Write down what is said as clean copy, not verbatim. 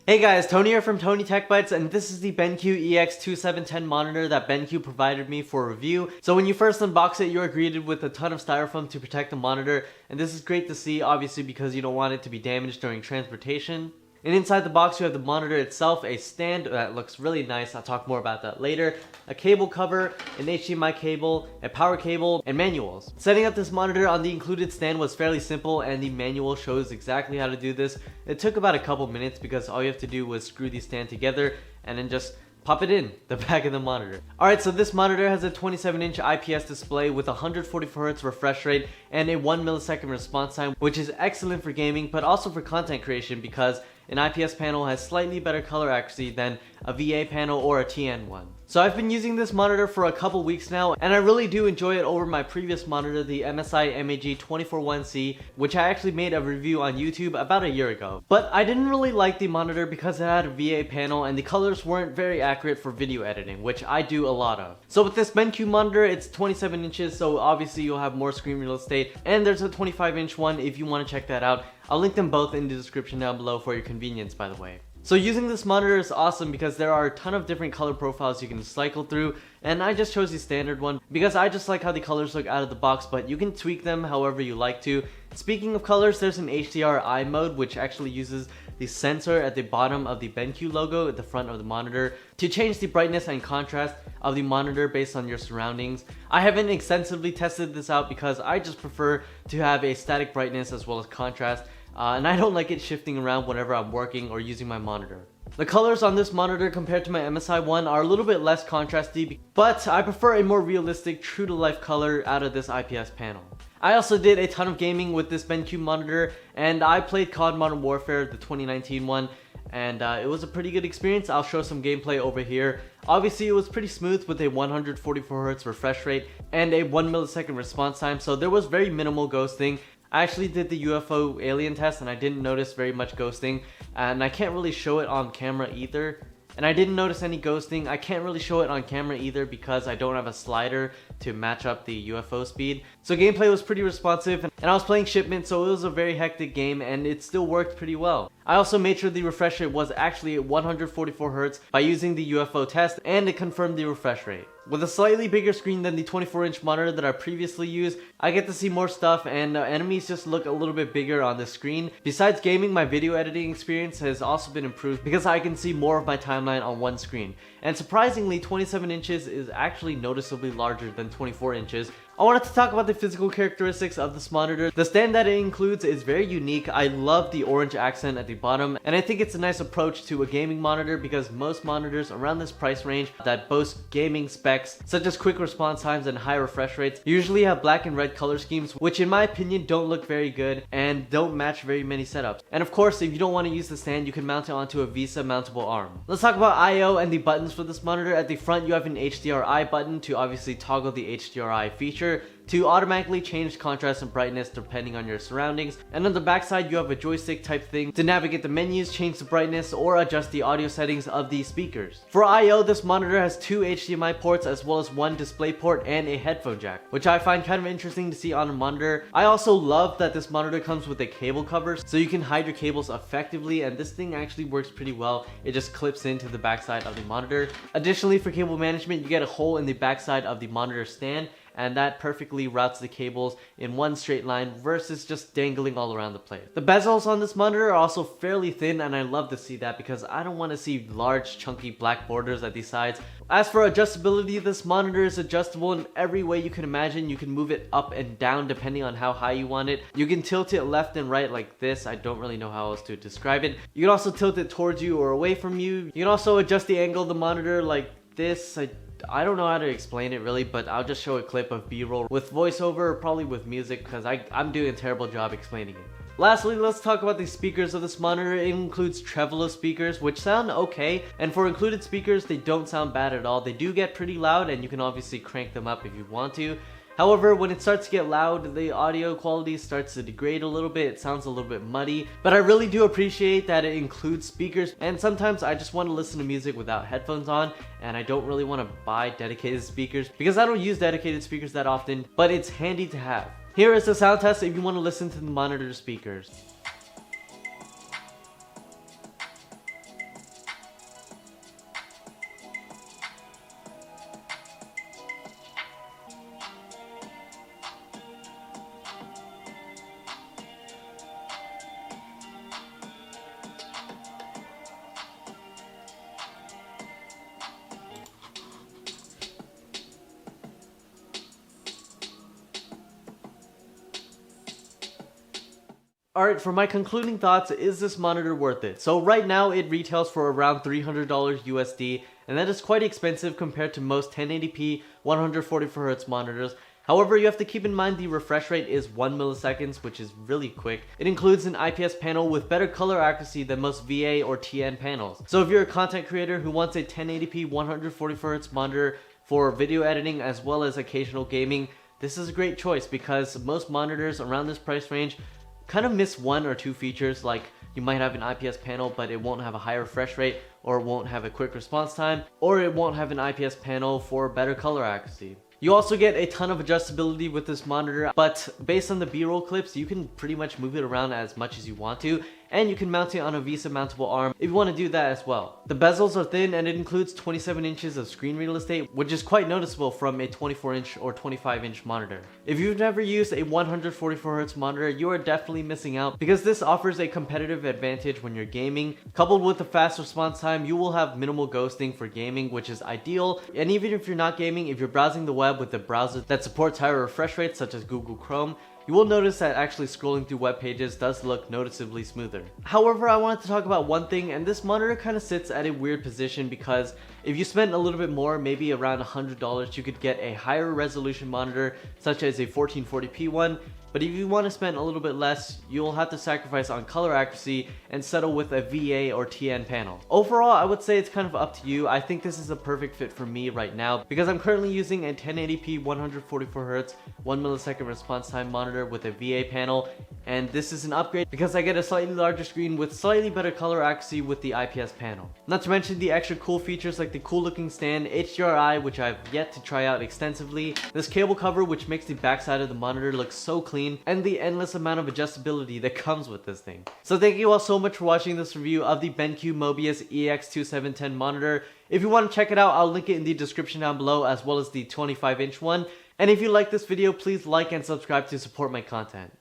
Hey guys, Tony here from TonyTechBytes, and this is the BenQ EX2710 monitor that BenQ provided me for review. So when you first unbox it, you are greeted with a ton of styrofoam to protect the monitor, and this is great to see, obviously, because you don't want it to be damaged during transportation. And inside the box you have the monitor itself, a stand that looks really nice, I'll talk more about that later, a cable cover, an HDMI cable, a power cable, and manuals. Setting up this monitor on the included stand was fairly simple, and the manual shows exactly how to do this. It took about a couple minutes because all you have to do was screw the stand together and then just pop it in the back of the monitor. Alright, so this monitor has a 27-inch IPS display with 144Hz refresh rate and a 1 millisecond response time, which is excellent for gaming but also for content creation because an IPS panel has slightly better color accuracy than a VA panel or a TN one. So I've been using this monitor for a couple weeks now, and I really do enjoy it over my previous monitor, the MSI MAG241C, which I actually made a review on YouTube about a year ago. But I didn't really like the monitor because it had a VA panel and the colors weren't very accurate for video editing, which I do a lot of. So with this BenQ monitor, it's 27 inches, so obviously you'll have more screen real estate, and there's a 25-inch one if you want to check that out. I'll link them both in the description down below for your convenience, by the way. So using this monitor is awesome because there are a ton of different color profiles you can cycle through, and I just chose the standard one because I just like how the colors look out of the box, but you can tweak them however you like to. Speaking of colors, there's an HDRI mode which actually uses the sensor at the bottom of the BenQ logo at the front of the monitor to change the brightness and contrast of the monitor based on your surroundings. I haven't extensively tested this out because I just prefer to have a static brightness as well as contrast, and I don't like it shifting around whenever I'm working or using my monitor. The colors on this monitor compared to my MSI one are a little bit less contrasty, but I prefer a more realistic, true-to-life color out of this IPS panel. I also did a ton of gaming with this BenQ monitor, and I played COD Modern Warfare, the 2019 one, and it was a pretty good experience. I'll show some gameplay over here. Obviously it was pretty smooth with a 144Hz refresh rate and a 1 millisecond response time, so there was very minimal ghosting. I actually did the UFO alien test and I didn't notice very much ghosting, and I can't really show it on camera either. And I didn't notice any ghosting. I can't really show it on camera either because I don't have a slider to match up the UFO speed. So gameplay was pretty responsive, and I was playing shipment, so it was a very hectic game and it still worked pretty well. I also made sure the refresh rate was actually at 144Hz by using the UFO test, and it confirmed the refresh rate. With a slightly bigger screen than the 24-inch monitor that I previously used, I get to see more stuff, and enemies just look a little bit bigger on the screen. Besides gaming, my video editing experience has also been improved because I can see more of my timeline on one screen. And surprisingly, 27 inches is actually noticeably larger than 24 inches. I wanted to talk about the physical characteristics of this monitor. The stand that it includes is very unique. I love the orange accent at the bottom, and I think it's a nice approach to a gaming monitor because most monitors around this price range that boast gaming specs such as quick response times and high refresh rates usually have black and red color schemes, which in my opinion don't look very good and don't match very many setups. And of course, if you don't want to use the stand, you can mount it onto a VESA mountable arm. Let's talk about I/O and the buttons for this monitor. At the front you have an HDRI button to obviously toggle the HDRI feature to automatically change contrast and brightness depending on your surroundings, and on the back side you have a joystick type thing to navigate the menus, change the brightness, or adjust the audio settings of the speakers. For I/O, this monitor has 2 HDMI ports as well as 1 display port and a headphone jack, which I find kind of interesting to see on a monitor. I also love that this monitor comes with a cable cover so you can hide your cables effectively, and this thing actually works pretty well. It just clips into the backside of the monitor. Additionally, for cable management, you get a hole in the backside of the monitor stand, and that perfectly routes the cables in one straight line versus just dangling all around the place. The bezels on this monitor are also fairly thin, and I love to see that because I don't want to see large chunky black borders at the sides. As for adjustability, this monitor is adjustable in every way you can imagine. You can move it up and down depending on how high you want it. You can tilt it left and right like this. I don't really know how else to describe it. You can also tilt it towards you or away from you. You can also adjust the angle of the monitor like this. I don't know how to explain it really, but I'll just show a clip of B-roll with voiceover or probably with music because I'm doing a terrible job explaining it. Lastly, let's talk about the speakers of this monitor. It includes treble speakers, which sound okay, and for included speakers, they don't sound bad at all. They do get pretty loud, and you can obviously crank them up if you want to. However, when it starts to get loud, the audio quality starts to degrade a little bit. It sounds a little bit muddy, but I really do appreciate that it includes speakers, and sometimes I just want to listen to music without headphones on, and I don't really want to buy dedicated speakers because I don't use dedicated speakers that often, but it's handy to have. Here is the sound test if you want to listen to the monitor speakers. Alright, for my concluding thoughts, is this monitor worth it? So right now it retails for around $300 USD, and that is quite expensive compared to most 1080p 144Hz monitors. However, you have to keep in mind the refresh rate is 1 milliseconds, which is really quick. It includes an IPS panel with better color accuracy than most VA or TN panels. So if you're a content creator who wants a 1080p 144Hz monitor for video editing as well as occasional gaming, this is a great choice because most monitors around this price range kind of miss one or two features, like you might have an IPS panel but it won't have a high refresh rate, or it won't have a quick response time, or it won't have an IPS panel for better color accuracy. You also get a ton of adjustability with this monitor, but based on the B-roll clips, you can pretty much move it around as much as you want to, and you can mount it on a VESA mountable arm if you want to do that as well. The bezels are thin and it includes 27 inches of screen real estate, which is quite noticeable from a 24-inch or 25-inch monitor. If you've never used a 144Hz monitor, you are definitely missing out because this offers a competitive advantage when you're gaming. Coupled with the fast response time, you will have minimal ghosting for gaming, which is ideal. And even if you're not gaming, if you're browsing the web with a browser that supports higher refresh rates such as Google Chrome, you will notice that actually scrolling through web pages does look noticeably smoother. However, I wanted to talk about one thing, and this monitor kind of sits at a weird position because if you spend a little bit more, maybe around $100, you could get a higher resolution monitor such as a 1440p one. But if you want to spend a little bit less, you'll have to sacrifice on color accuracy and settle with a VA or TN panel. Overall, I would say it's kind of up to you. I think this is a perfect fit for me right now because I'm currently using a 1080p 144Hz 1 millisecond response time monitor with a VA panel, and this is an upgrade because I get a slightly larger screen with slightly better color accuracy with the IPS panel. Not to mention the extra cool features like the cool looking stand, HDRI, which I've yet to try out extensively, this cable cover which makes the backside of the monitor look so clean, and the endless amount of adjustability that comes with this thing. So thank you all so much for watching this review of the BenQ MOBIUZ EX2710 monitor. If you want to check it out, I'll link it in the description down below, as well as the 25-inch one. And if you like this video, please like and subscribe to support my content.